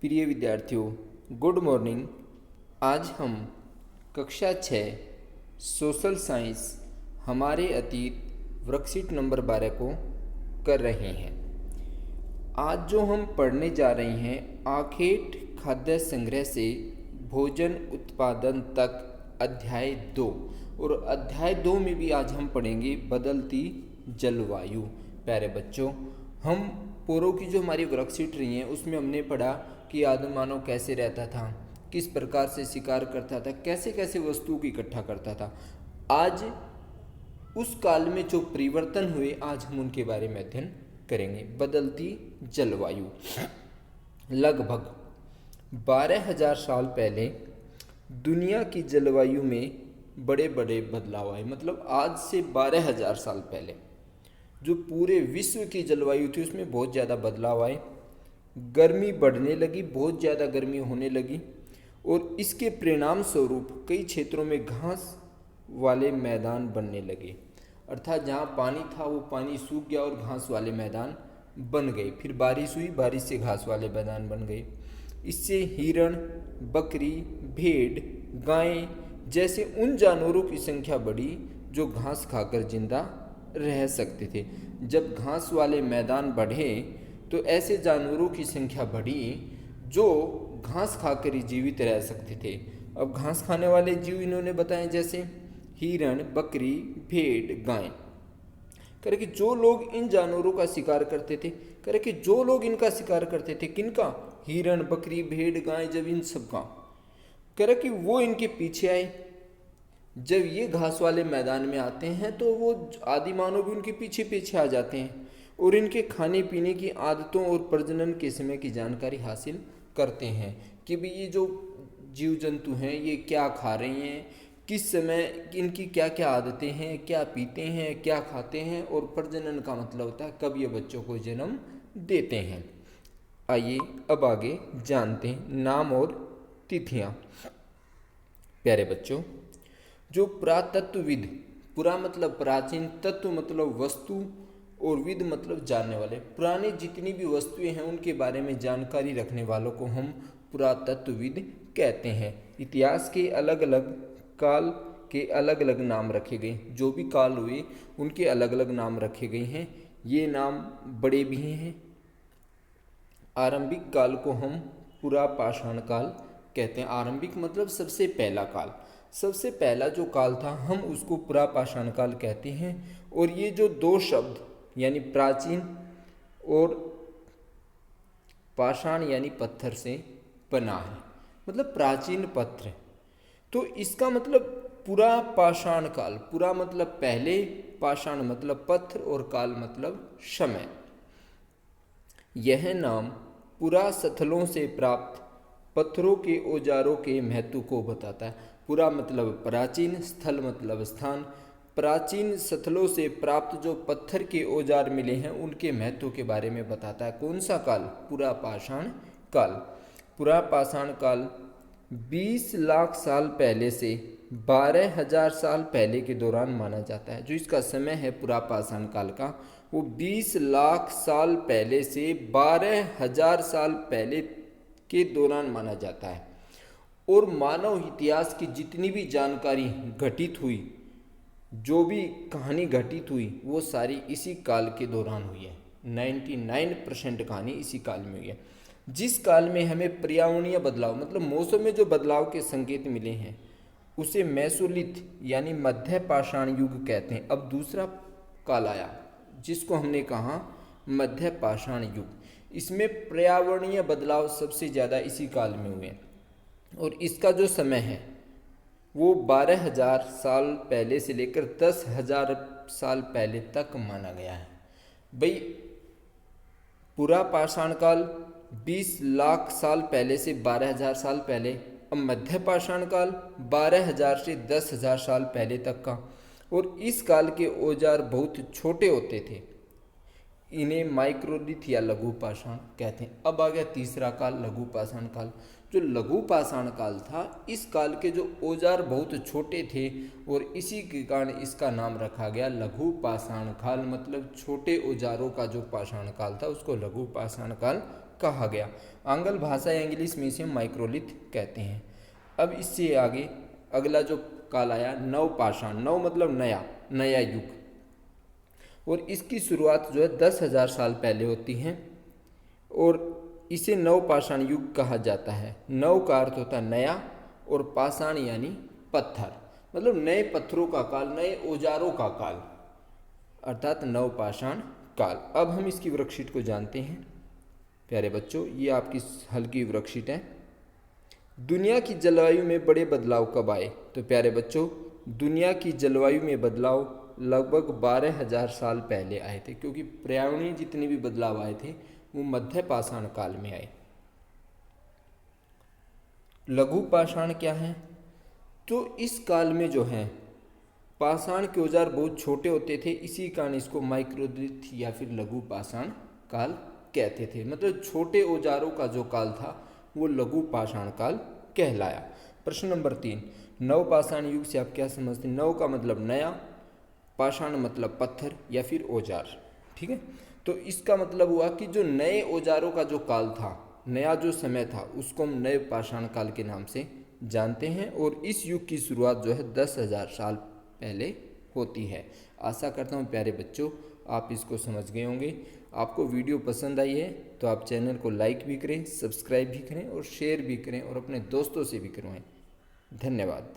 प्रिय विद्यार्थियों, good morning. आज हम कक्षा 6 सोशल साइंस हमारे अतीत वर्कशीट नंबर 12 को कर रहे हैं। आज जो हम पढ़ने जा रहे हैं, आखेट खाद्य संग्रह से भोजन उत्पादन तक अध्याय 2। और अध्याय 2 में भी आज हम पढ़ेंगे बदलती जलवायु। प्यारे बच्चों, हम पूर्व की जो हमारी वर्कशीट रही है उसमें हमने पढ़ा कि आदिम मानव कैसे रहता था, किस प्रकार से शिकार करता था, कैसे कैसे वस्तुओं को इकट्ठा करता था। आज उस काल में जो परिवर्तन हुए, आज हम उनके बारे में अध्ययन करेंगे। बदलती जलवायु। लगभग 12,000 साल पहले दुनिया की जलवायु में बड़े बड़े बदलाव आए। मतलब आज से 12,000 साल पहले जो पूरे विश्व की जलवायु थी उसमें बहुत ज़्यादा बदलाव आए। गर्मी बढ़ने लगी, बहुत ज़्यादा गर्मी होने लगी और इसके परिणाम स्वरूप कई क्षेत्रों में घास वाले मैदान बनने लगे। अर्थात जहाँ पानी था वो पानी सूख गया और घास वाले मैदान बन गए। फिर बारिश हुई, बारिश से घास वाले मैदान बन गए। इससे हिरण, बकरी, भेड़, गायें जैसे उन जानवरों की संख्या बढ़ी जो घास खाकर जिंदा रह सकते थे। जब घास वाले मैदान बढ़े तो ऐसे जानवरों की संख्या बढ़ी जो घास खाकर ही जीवित रह सकते थे। अब घास खाने वाले जीव इन्होंने बताए, जैसे हिरण, बकरी, भेड़, गाय। करे कि जो लोग इन जानवरों का शिकार करते थे, करे कि जो लोग इनका शिकार करते थे, किनका? हिरण, बकरी, भेड़, गाय, जब इन सब का, करे कि वो इनके पीछे आए। जब ये घास वाले मैदान में आते हैं तो वो आदि मानव भी उनके पीछे पीछे आ जाते हैं और इनके खाने पीने की आदतों और प्रजनन के समय की जानकारी हासिल करते हैं कि भाई ये जो जीव जंतु हैं ये क्या खा रहे हैं, किस समय इनकी क्या क्या आदतें हैं, क्या पीते हैं, क्या खाते हैं। और प्रजनन का मतलब होता है कब ये बच्चों को जन्म देते हैं। आइए अब आगे जानते हैं नाम और तिथियां। प्यारे बच्चों, जो पुरातत्वविद, पुरा मतलब प्राचीन, तत्व मतलब वस्तु और विद मतलब जानने वाले, पुराने जितनी भी वस्तुएं हैं उनके बारे में जानकारी रखने वालों को हम पुरातत्वविद कहते हैं। इतिहास के अलग अलग काल के अलग अलग नाम रखे गए। जो भी काल हुए उनके अलग अलग नाम रखे गए हैं। ये नाम बड़े भी हैं। आरंभिक काल को हम पुरापाषाण काल कहते हैं। आरंभिक मतलब सबसे पहला काल, सबसे पहला जो काल था हम उसको पुरापाषाण काल कहते हैं। और ये जो दो शब्द यानी प्राचीन और पाषाण यानी पत्थर से बना है, मतलब प्राचीन पत्थर, तो इसका मतलब पुरापाषाण काल। पुरा मतलब पहले, पाषाण मतलब पत्थर और काल मतलब समय। यह नाम पुरास्थलों से प्राप्त पत्थरों के औजारों के महत्व को बताता है। पुरा मतलब प्राचीन, स्थल मतलब स्थान। प्राचीन स्थलों से प्राप्त जो पत्थर के औजार मिले हैं उनके महत्व के बारे में बताता है। कौन सा काल? पुरापाषाण काल। पुरापाषाण काल 20 लाख साल पहले से 12,000 साल पहले के दौरान माना जाता है। जो इसका समय है पुरापाषाण काल का, वो 20 लाख साल पहले से 12,000 साल पहले के दौरान माना जाता है। और मानव इतिहास की जितनी भी जानकारी घटित हुई, जो भी कहानी घटित हुई, वो सारी इसी काल के दौरान हुई है। 99% कहानी इसी काल में हुई है। जिस काल में हमें पर्यावरणीय बदलाव मतलब मौसम में जो बदलाव के संकेत मिले हैं उसे मेसोलिथ यानी मध्य पाषाण युग कहते हैं। अब दूसरा काल आया जिसको हमने कहा मध्य पाषाण युग। इसमें पर्यावरणीय बदलाव सबसे ज़्यादा इसी काल में हुए हैं और इसका जो समय है वो 12,000 साल पहले से लेकर 10,000 साल पहले तक माना गया है। भाई पुरापाषाण काल 20 लाख साल पहले से 12,000 साल पहले। अब मध्य पाषाण काल 12,000 से 10,000 साल पहले तक का। और इस काल के औजार बहुत छोटे होते थे। इन्हें माइक्रोलिथ या लघु पाषाण कहते हैं। अब आ गया तीसरा काल, लघु पाषाण काल। जो लघु पाषाण काल था, इस काल के जो औजार बहुत छोटे थे और इसी के कारण इसका नाम रखा गया लघु पाषाण काल। मतलब छोटे औजारों का जो पाषाण काल था उसको लघु पाषाण काल कहा गया। आंग्ल भाषा या इंग्लिश में इसे माइक्रोलिथ कहते हैं। अब इससे आगे अगला जो काल आया नवपाषाण। नव मतलब नया, नया युग, और इसकी शुरुआत जो है 10,000 साल पहले होती है और इसे नवपाषाण युग कहा जाता है। नव का अर्थ होता है नया और पाषाण यानी पत्थर, मतलब नए पत्थरों का काल, नए औजारों का काल, अर्थात नवपाषाण काल। अब हम इसकी वर्कशीट को जानते हैं प्यारे बच्चों। ये आपकी हल्की वर्कशीट है। दुनिया की जलवायु में बड़े बदलाव कब आए? तो प्यारे बच्चों, दुनिया की जलवायु में बदलाव लगभग 12,000 साल पहले आए थे, क्योंकि पर्यावरणीय जितने भी बदलाव आए थे वो मध्य पाषाण काल में आए। लघु पाषाण क्या है? तो इस काल में जो है पाषाण के औजार बहुत छोटे होते थे, इसी कारण इसको माइक्रोलिथ या फिर लघु पाषाण काल कहते थे। मतलब छोटे औजारों का जो काल था वो लघु पाषाण काल कहलाया। प्रश्न नंबर 3, नवपाषाण युग से आप क्या समझते हैं? नव का मतलब नया, पाषाण मतलब पत्थर या फिर औजार। ठीक है, तो इसका मतलब हुआ कि जो नए औजारों का जो काल था, नया जो समय था, उसको हम नए पाषाण काल के नाम से जानते हैं। और इस युग की शुरुआत जो है 10,000 साल पहले होती है। आशा करता हूँ प्यारे बच्चों आप इसको समझ गए होंगे। आपको वीडियो पसंद आई है तो आप चैनल को लाइक भी करें, सब्सक्राइब भी करें और शेयर भी करें और अपने दोस्तों से भी करवाएं। धन्यवाद।